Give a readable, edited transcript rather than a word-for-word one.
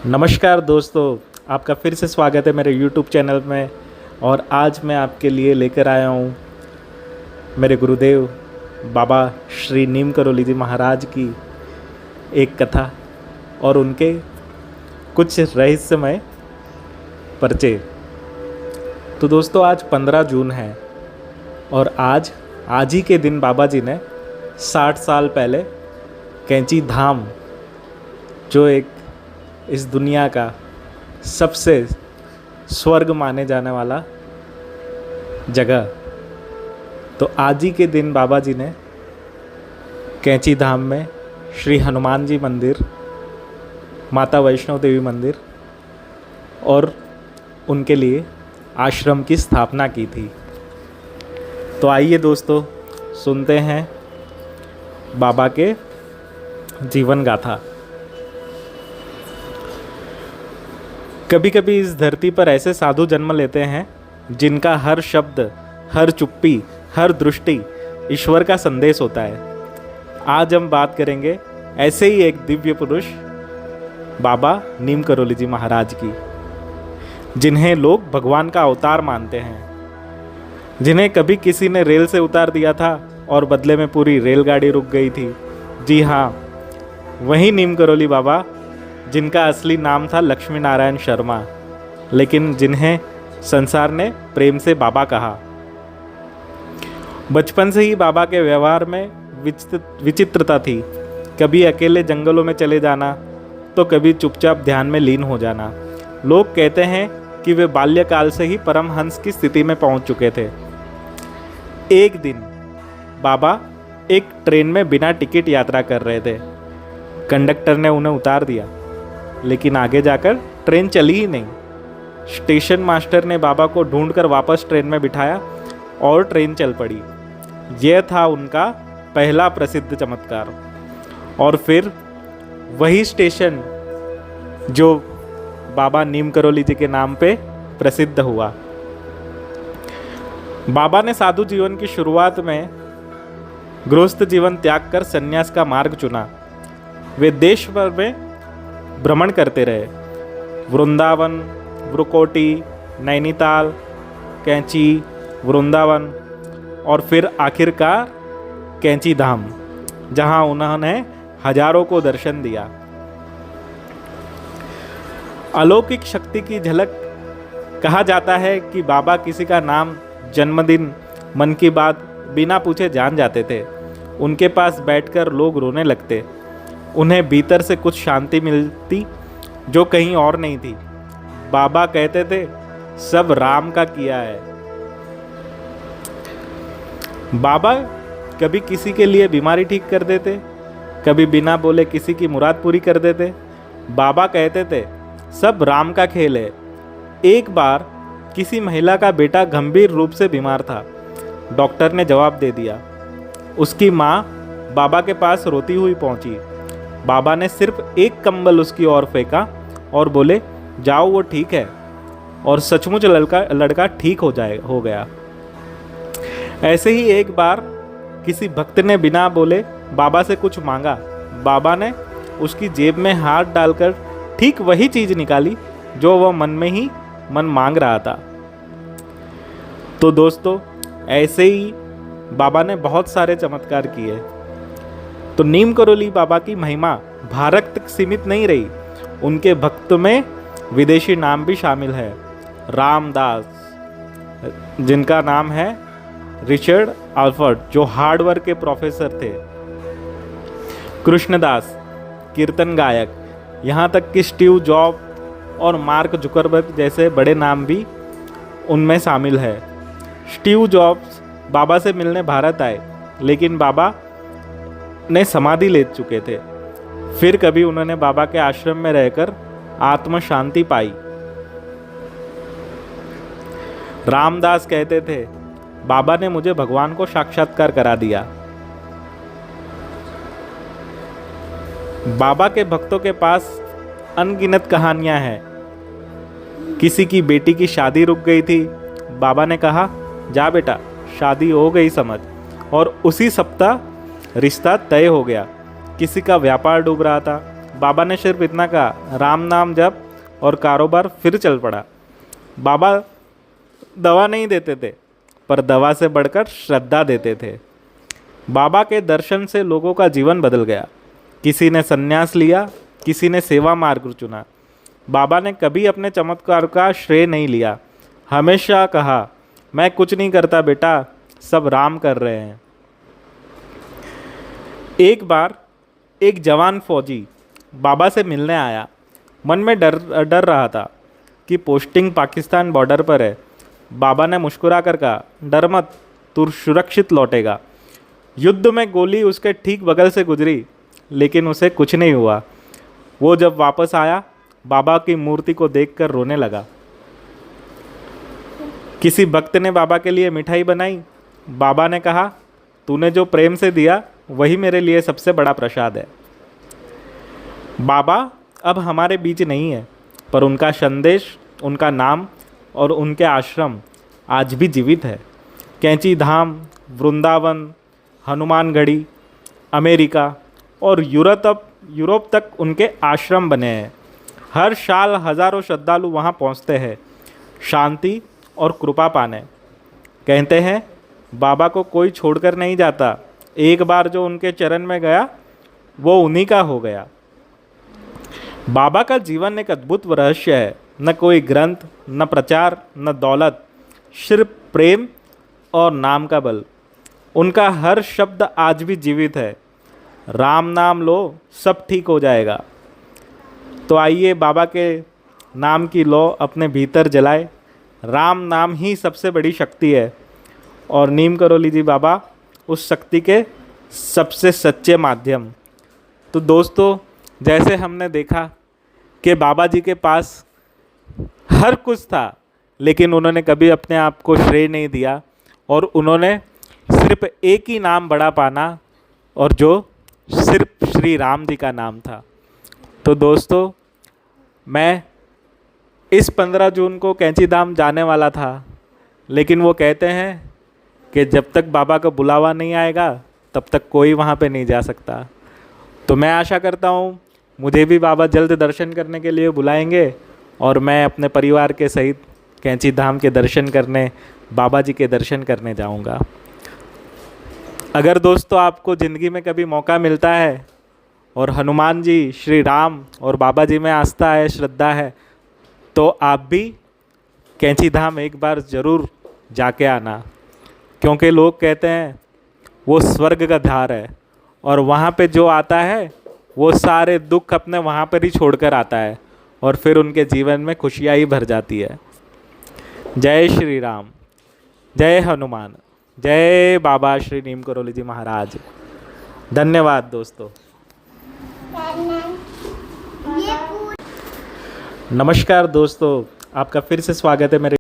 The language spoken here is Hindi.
नमस्कार दोस्तों, आपका फिर से स्वागत है मेरे YouTube चैनल में। और आज मैं आपके लिए लेकर आया हूँ मेरे गुरुदेव बाबा श्री नीम करोली जी महाराज की एक कथा और उनके कुछ रहस्यमय परिचय। तो दोस्तों, आज 15 जून है और आज ही के दिन बाबा जी ने 60 साल पहले कैंची धाम, जो एक इस दुनिया का सबसे स्वर्ग माने जाने वाला जगह, तो आज ही के दिन बाबा जी ने कैंची धाम में श्री हनुमान जी मंदिर, माता वैष्णो देवी मंदिर और उनके लिए आश्रम की स्थापना की थी। तो आइए दोस्तों, सुनते हैं बाबा के जीवन गाथा। कभी कभी इस धरती पर ऐसे साधु जन्म लेते हैं जिनका हर शब्द, हर चुप्पी, हर दृष्टि ईश्वर का संदेश होता है। आज हम बात करेंगे ऐसे ही एक दिव्य पुरुष बाबा नीम करोली जी महाराज की, जिन्हें लोग भगवान का अवतार मानते हैं, जिन्हें कभी किसी ने रेल से उतार दिया था और बदले में पूरी रेलगाड़ी रुक गई थी। जी हाँ, वही नीम करोली बाबा, जिनका असली नाम था लक्ष्मी नारायण शर्मा, लेकिन जिन्हें संसार ने प्रेम से बाबा कहा। बचपन से ही बाबा के व्यवहार में विचित्रता थी। कभी अकेले जंगलों में चले जाना तो कभी चुपचाप ध्यान में लीन हो जाना। लोग कहते हैं कि वे बाल्यकाल से ही परमहंस की स्थिति में पहुंच चुके थे। एक दिन बाबा एक ट्रेन में बिना टिकट यात्रा कर रहे थे। कंडक्टर ने उन्हें उतार दिया, लेकिन आगे जाकर ट्रेन चली ही नहीं। स्टेशन मास्टर ने बाबा को ढूंढकर वापस ट्रेन में बिठाया और ट्रेन चल पड़ी। यह था उनका पहला प्रसिद्ध चमत्कार। और फिर वही स्टेशन जो बाबा नीम करोली जी के नाम पे प्रसिद्ध हुआ। बाबा ने साधु जीवन की शुरुआत में गृहस्थ जीवन त्याग कर संन्यास का मार्ग चुना। वे देश भर में भ्रमण करते रहे। वृंदावन, वृकोटी, नैनीताल, कैंची, वृंदावन और फिर आखिरकार कैंची धाम, जहां उन्होंने हजारों को दर्शन दिया। अलौकिक शक्ति की झलक। कहा जाता है कि बाबा किसी का नाम, जन्मदिन, मन की बात बिना पूछे जान जाते थे। उनके पास बैठकर लोग रोने लगते। उन्हें भीतर से कुछ शांति मिलती जो कहीं और नहीं थी। बाबा कहते थे, सब राम का किया है। बाबा कभी किसी के लिए बीमारी ठीक कर देते, कभी बिना बोले किसी की मुराद पूरी कर देते। बाबा कहते थे, सब राम का खेल है। एक बार किसी महिला का बेटा गंभीर रूप से बीमार था। डॉक्टर ने जवाब दे दिया। उसकी माँ बाबा के पास रोती हुई पहुंची। बाबा ने सिर्फ एक कंबल उसकी ओर फेंका और बोले, जाओ, वो ठीक है। और सचमुच लड़का ठीक हो गया। ऐसे ही एक बार किसी भक्त ने बिना बोले बाबा से कुछ मांगा। बाबा ने उसकी जेब में हाथ डालकर ठीक वही चीज निकाली जो वह मन में ही मांग रहा था। तो दोस्तों, ऐसे ही बाबा ने बहुत सारे चमत्कार किए। तो नीम करोली बाबा की महिमा भारत तक सीमित नहीं रही। उनके भक्त में विदेशी नाम भी शामिल है। रामदास, जिनका नाम है रिचर्ड आल्फर्ड, जो हार्डवर्क के प्रोफेसर थे। कृष्णदास, कीर्तन गायक। यहाँ तक कि स्टीव जॉब और मार्क जुकरबर्ग जैसे बड़े नाम भी उनमें शामिल है। स्टीव जॉब्स बाबा से मिलने भारत आए, लेकिन बाबा ने समाधि ले चुके थे। फिर कभी उन्होंने बाबा के आश्रम में रहकर आत्म शांति पाई। रामदास कहते थे, बाबा ने मुझे भगवान को साक्षात्कार करा दिया। बाबा के भक्तों के पास अनगिनत कहानियां हैं। किसी की बेटी की शादी रुक गई थी। बाबा ने कहा, जा बेटा, शादी हो गई समझ। और उसी सप्ताह रिश्ता तय हो गया। किसी का व्यापार डूब रहा था। बाबा ने सिर्फ इतना कहा, राम नाम जप, और कारोबार फिर चल पड़ा। बाबा दवा नहीं देते थे, पर दवा से बढ़कर श्रद्धा देते थे। बाबा के दर्शन से लोगों का जीवन बदल गया। किसी ने संन्यास लिया, किसी ने सेवा मार्ग चुना। बाबा ने कभी अपने चमत्कार का श्रेय नहीं लिया, हमेशा कहा, मैं कुछ नहीं करता बेटा, सब राम कर रहे हैं। एक बार एक जवान फौजी बाबा से मिलने आया। मन में डर रहा था कि पोस्टिंग पाकिस्तान बॉर्डर पर है। बाबा ने मुस्कुरा कर कहा, डर मत, तू सुरक्षित लौटेगा। युद्ध में गोली उसके ठीक बगल से गुजरी, लेकिन उसे कुछ नहीं हुआ। वो जब वापस आया, बाबा की मूर्ति को देखकर रोने लगा। किसी भक्त ने बाबा के लिए मिठाई बनाई। बाबा ने कहा, तूने जो प्रेम से दिया वही मेरे लिए सबसे बड़ा प्रसाद है। बाबा अब हमारे बीच नहीं है, पर उनका संदेश, उनका नाम और उनके आश्रम आज भी जीवित है। कैंची धाम, वृंदावन, हनुमानगढ़ी, अमेरिका और यूरोप तक उनके आश्रम बने हैं। हर साल हज़ारों श्रद्धालु वहाँ पहुँचते हैं शांति और कृपा पाने। कहते हैं बाबा को कोई छोड़कर नहीं जाता, एक बार जो उनके चरण में गया वो उन्हीं का हो गया। बाबा का जीवन एक अद्भुत रहस्य है। न कोई ग्रंथ, न प्रचार, न दौलत, सिर्फ प्रेम और नाम का बल। उनका हर शब्द आज भी जीवित है, राम नाम लो, सब ठीक हो जाएगा। तो आइए बाबा के नाम की लौ अपने भीतर जलाए। राम नाम ही सबसे बड़ी शक्ति है, और नीम करोली जी बाबा उस शक्ति के सबसे सच्चे माध्यम। तो दोस्तों, जैसे हमने देखा कि बाबा जी के पास हर कुछ था, लेकिन उन्होंने कभी अपने आप को श्रेय नहीं दिया, और उन्होंने सिर्फ एक ही नाम बड़ा पाना, और जो सिर्फ श्री राम जी का नाम था। तो दोस्तों, मैं इस 15 जून को कैंची धाम जाने वाला था, लेकिन वो कहते हैं कि जब तक बाबा का बुलावा नहीं आएगा तब तक कोई वहाँ पे नहीं जा सकता। तो मैं आशा करता हूँ मुझे भी बाबा जल्द दर्शन करने के लिए बुलाएंगे, और मैं अपने परिवार के सहित कैंची धाम के दर्शन करने, बाबा जी के दर्शन करने जाऊँगा। अगर दोस्तों आपको ज़िंदगी में कभी मौका मिलता है और हनुमान जी, श्री राम और बाबा जी में आस्था है, श्रद्धा है, तो आप भी कैंची धाम एक बार ज़रूर जाके आना, क्योंकि लोग कहते हैं वो स्वर्ग का धार है, और वहाँ पे जो आता है वो सारे दुख अपने वहाँ पर ही छोड़कर आता है, और फिर उनके जीवन में खुशियाँ ही भर जाती है। जय श्री राम, जय हनुमान, जय बाबा श्री नीम करोली जी महाराज। धन्यवाद दोस्तों। नमस्कार दोस्तों, आपका फिर से स्वागत है मेरे